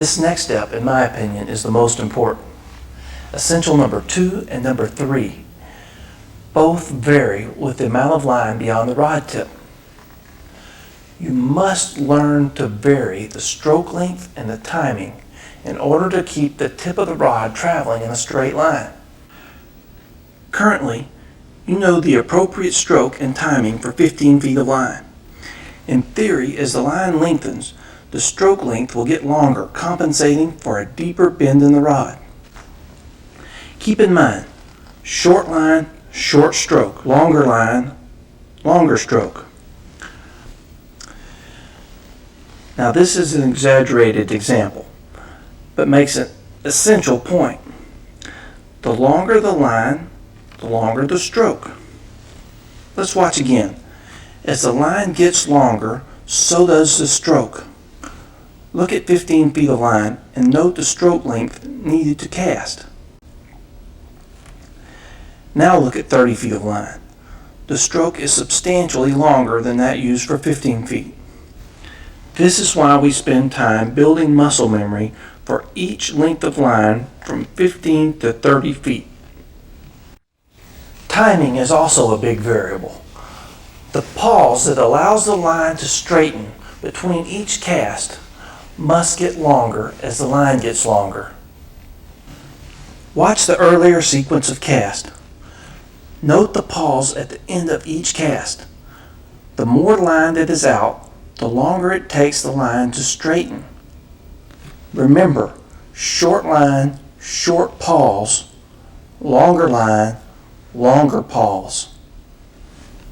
This next step, in my opinion, is the most important. Essential number 2 and number 3 both vary with the amount of line beyond the rod tip. You must learn to vary the stroke length and the timing in order to keep the tip of the rod traveling in a straight line. Currently, you know the appropriate stroke and timing for 15 feet of line. In theory, as the line lengthens, the stroke length will get longer, compensating for a deeper bend in the rod. Keep in mind, short line, short stroke, longer line, longer stroke. Now this is an exaggerated example, but makes an essential point. The longer the line, the longer the stroke. Let's watch again. As the line gets longer, so does the stroke. Look at 15 feet of line and note the stroke length needed to cast. Now look at 30 feet of line. The stroke is substantially longer than that used for 15 feet. This is why we spend time building muscle memory for each length of line from 15 to 30 feet. Timing is also a big variable. The pause that allows the line to straighten between each cast must get longer as the line gets longer. Watch the earlier sequence of cast. Note the pause at the end of each cast. The more line that is out, the longer it takes the line to straighten. Remember, short line, short pause, longer line, longer pause.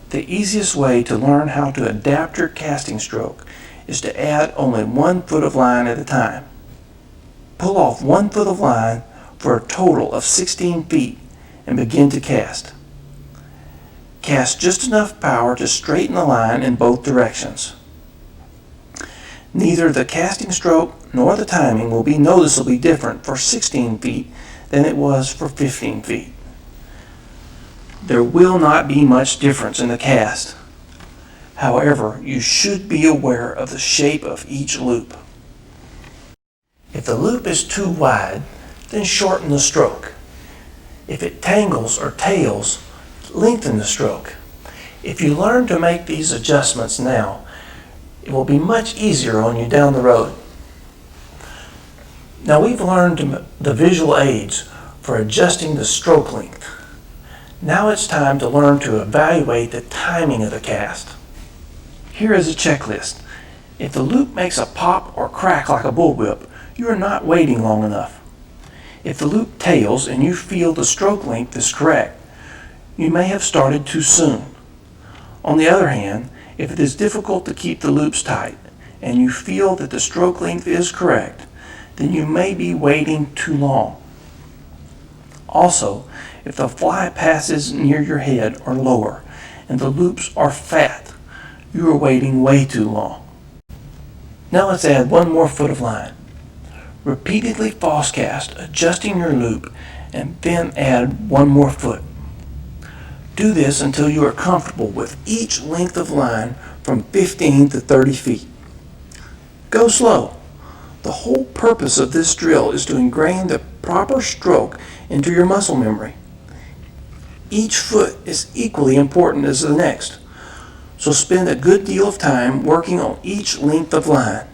The easiest way to learn how to adapt your casting stroke is to add only 1 foot of line at a time. Pull off 1 foot of line for a total of 16 feet and begin to cast. Cast just enough power to straighten the line in both directions. Neither the casting stroke nor the timing will be noticeably different for 16 feet than it was for 15 feet. There will not be much difference in the cast. However, you should be aware of the shape of each loop. If the loop is too wide, then shorten the stroke. If it tangles or tails, lengthen the stroke. If you learn to make these adjustments now, it will be much easier on you down the road. Now we've learned the visual aids for adjusting the stroke length. Now it's time to learn to evaluate the timing of the cast. Here is a checklist. If the loop makes a pop or crack like a bullwhip, you are not waiting long enough. If the loop tails and you feel the stroke length is correct, you may have started too soon. On the other hand, if it is difficult to keep the loops tight and you feel that the stroke length is correct, then you may be waiting too long. Also, if the fly passes near your head or lower and the loops are fat, you are waiting way too long. Now let's add 1 more foot of line. Repeatedly false cast, adjusting your loop, and then add 1 more foot. Do this until you are comfortable with each length of line from 15 to 30 feet. Go slow. The whole purpose of this drill is to ingrain the proper stroke into your muscle memory. Each foot is equally important as the next, so spend a good deal of time working on each length of line.